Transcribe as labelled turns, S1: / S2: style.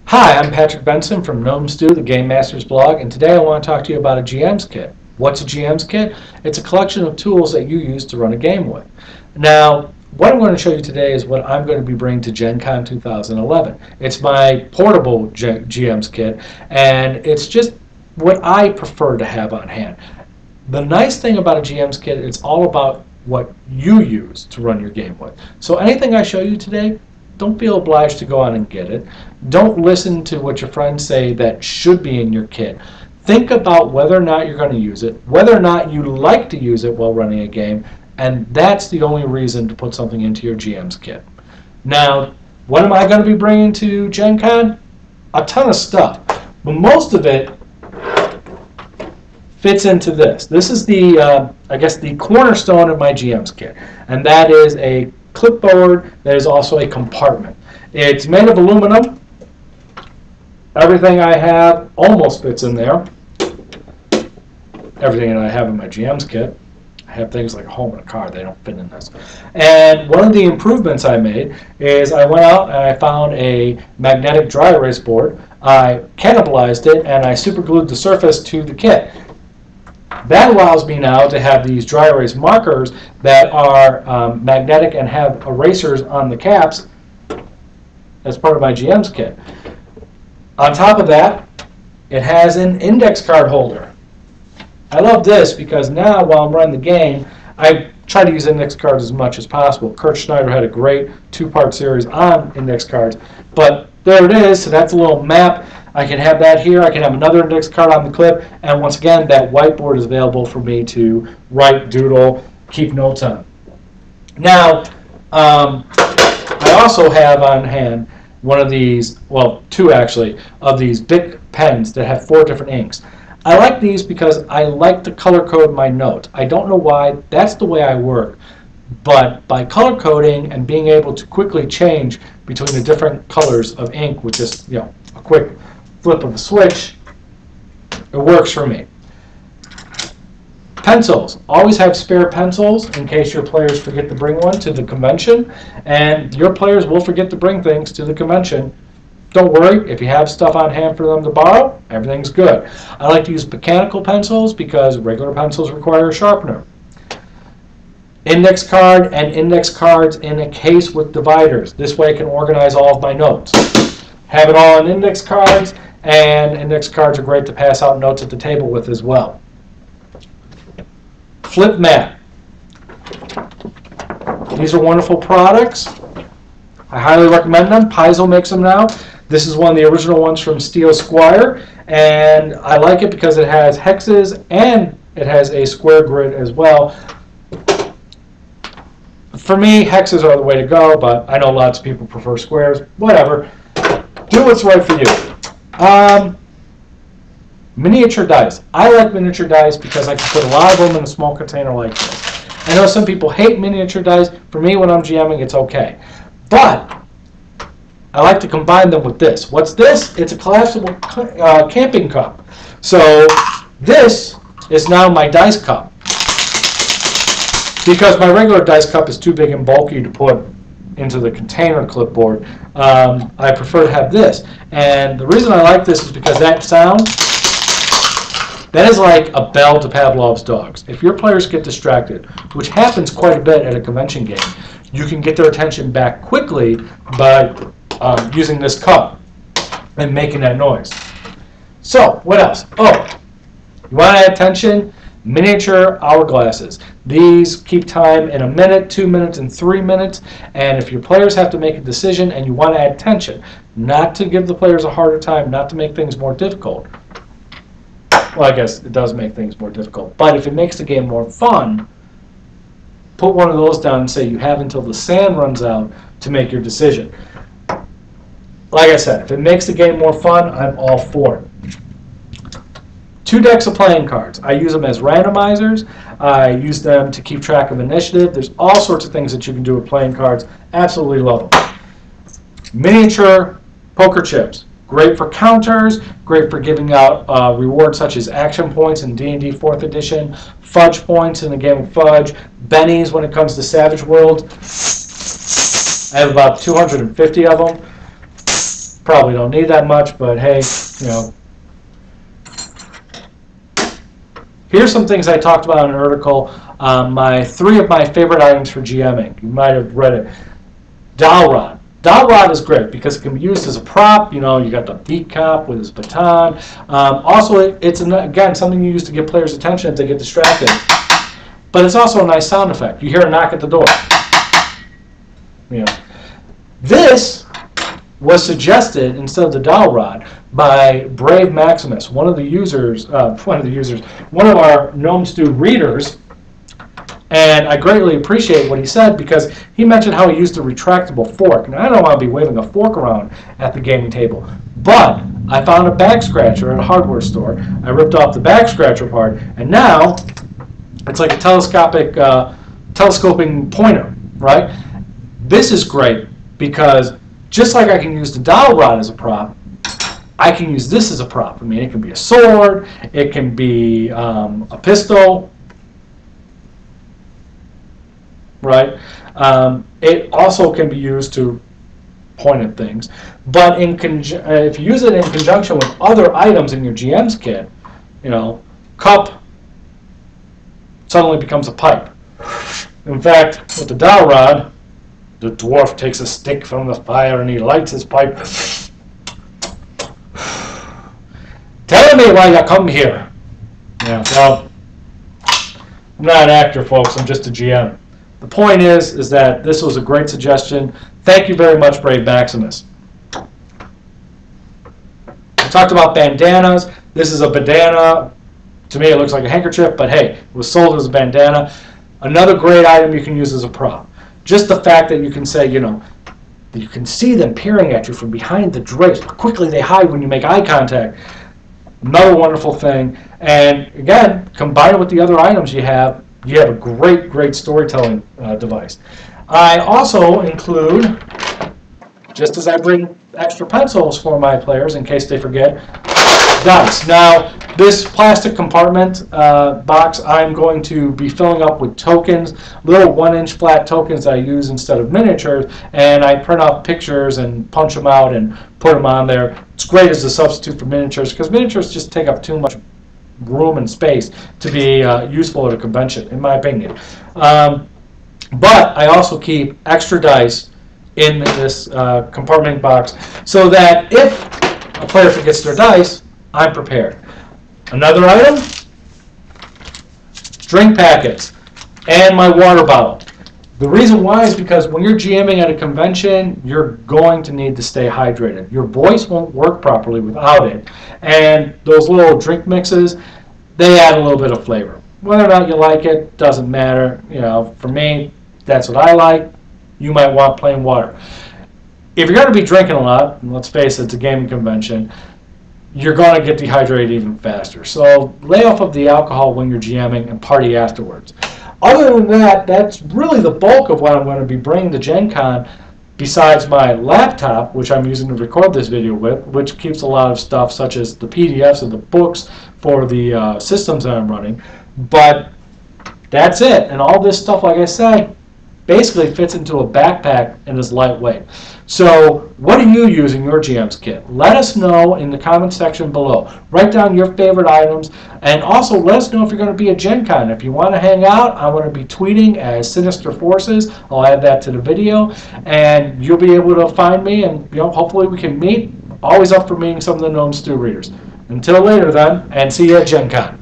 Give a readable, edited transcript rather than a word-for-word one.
S1: Hi, I'm Patrick Benson from Gnomes, the Game Masters blog, and today I want to talk to you about a GM's kit. What's a GM's kit? It's a collection of tools that you use to run a game with. Now, what I'm going to show you today is what I'm going to be bringing to Gen Con 2011. It's my portable GM's kit, and it's just what I prefer to have on hand. The nice thing about a GM's kit, it's all about what you use to run your game with. So anything I show you today, don't feel obliged to go out and get it. Don't listen to what your friends say that should be in your kit. Think about whether or not you're going to use it, whether or not you like to use it while running a game, and that's the only reason to put something into your GM's kit. Now, what am I going to be bringing to Gen Con? A ton of stuff, but most of it fits into this. This is the, I guess, the cornerstone of my GM's kit, and that is a clipboard that is also a compartment. It's made of aluminum. Everything I have almost fits in there. Everything that I have in my GM's kit. I have things like a home and a car, they don't fit in this. And one of the improvements I made is I went out and I found a magnetic dry erase board. I cannibalized it and I super glued the surface to the kit. That allows me now to have these dry erase markers that are magnetic and have erasers on the caps as part of my GM's kit. On top of that, it has an index card holder. I love this because now while I'm running the game, I try to use index cards as much as possible. Kurt Schneider had a great two-part series on index cards. But there it is, so that's a little map. I can have that here. I can have another index card on the clip. And once again, that whiteboard is available for me to write, doodle, keep notes on. Now, I also have on hand one of these, well, two actually, of these Bic pens that have 4 different inks. I like these because I like to color code my notes. I don't know why, that's the way I work. But by color coding and being able to quickly change between the different colors of ink with just, a quick flip of the switch, it works for me. Pencils. Always have spare pencils in case your players forget to bring one to the convention, and your players will forget to bring things to the convention. Don't worry, if you have stuff on hand for them to borrow, everything's good. I like to use mechanical pencils because regular pencils require a sharpener. Index card and index cards in a case with dividers. This way I can organize all of my notes. Have it all in index cards, and index cards are great to pass out notes at the table with as well. Flip mat. These are wonderful products. I highly recommend them. Paizo makes them now. This is one of the original ones from Steel Squire, and I like it because it has hexes and it has a square grid as well. For me, hexes are the way to go, but I know lots of people prefer squares. Whatever. Do what's right for you. Miniature dice. I like miniature dice because I can put a lot of them in a small container like this. I know some people hate miniature dice. For me, when I'm GMing, it's okay. But I like to combine them with this. What's this? It's a collapsible camping cup. So this is now my dice cup. Because my regular dice cup is too big and bulky to put into the container clipboard, I prefer to have this. And the reason I like this is because that sound, that is like a bell to Pavlov's dogs. If your players get distracted, which happens quite a bit at a convention game, you can get their attention back quickly by using this cup and making that noise. So, what else? Oh, you want to add attention? Miniature hourglasses. These keep time in 1 minute, 2 minutes, and 3 minutes. And if your players have to make a decision and you want to add tension, not to give the players a harder time, not to make things more difficult. Well, I guess it does make things more difficult. But if it makes the game more fun, put one of those down and say you have until the sand runs out to make your decision. Like I said, if it makes the game more fun, I'm all for it. 2 decks of playing cards. I use them as randomizers. I use them to keep track of initiative. There's all sorts of things that you can do with playing cards. Absolutely love them. Miniature poker chips. Great for counters. Great for giving out rewards such as action points in D&D 4th edition. Fudge points in the game of Fudge. Bennies when it comes to Savage World. I have about 250 of them. Probably don't need that much, but hey, you know. Here's some things I talked about in an article. Three of my favorite items for GMing. You might have read it. Dowel rod. Dowel rod is great because it can be used as a prop. You know, you got the beat cop with his baton. Also, it's again something you use to get players' attention if they get distracted. But it's also a nice sound effect. You hear a knock at the door. You know, this was suggested instead of the dowel rod by Brave Maximus, one of our Gnome Stew readers, and I greatly appreciate what he said because he mentioned how he used a retractable fork. Now, I don't want to be waving a fork around at the gaming table, but I found a back scratcher at a hardware store. I ripped off the back scratcher part, and now it's like a telescoping pointer, right? This is great because just like I can use the dowel rod as a prop, I can use this as a prop. I mean, it can be a sword, it can be a pistol, right? It also can be used to point at things. But if you use it in conjunction with other items in your GM's kit, you know, cup suddenly becomes a pipe. In fact, with the dowel rod, the dwarf takes a stick from the fire and he lights his pipe. Tell me why you come here. Yeah, well, I'm not an actor, folks. I'm just a GM. The point is that this was a great suggestion. Thank you very much, Brave Maximus. I talked about bandanas. This is a bandana. To me, it looks like a handkerchief, but hey, it was sold as a bandana. Another great item you can use as a prop. Just the fact that you can say, you know, that you can see them peering at you from behind the drapes. Quickly they hide when you make eye contact. Another wonderful thing. And again, combine it with the other items you have a great, great storytelling device. I also include, just as I bring extra pencils for my players in case they forget, dice. Now, this plastic compartment box I'm going to be filling up with tokens, little 1-inch flat tokens I use instead of miniatures, and I print out pictures and punch them out and put them on there. It's great as a substitute for miniatures because miniatures just take up too much room and space to be useful at a convention, in my opinion. But I also keep extra dice in this compartment box so that if a player forgets their dice, I'm prepared. Another item, drink packets and my water bottle. The reason why is because when you're GMing at a convention, you're going to need to stay hydrated. Your voice won't work properly without it. And those little drink mixes, they add a little bit of flavor. Whether or not you like it, doesn't matter. You know, for me, that's what I like. You might want plain water. If you're going to be drinking a lot, and let's face it, it's a gaming convention, you're going to get dehydrated even faster. So lay off of the alcohol when you're GMing and party afterwards. Other than that, that's really the bulk of what I'm going to be bringing to Gen Con, besides my laptop, which I'm using to record this video with, which keeps a lot of stuff such as the PDFs and the books for the systems that I'm running. But that's it. And all this stuff, like I say, basically fits into a backpack and is lightweight. So what do you use in your GM's kit? Let us know in the comment section below. Write down your favorite items, and also let us know if you're going to be at Gen Con. If you want to hang out, I'm going to be tweeting as Sinister Forces. I'll add that to the video, and you'll be able to find me, and hopefully we can meet. Always up for meeting some of the Gnome Stew readers. Until later then, and see you at Gen Con.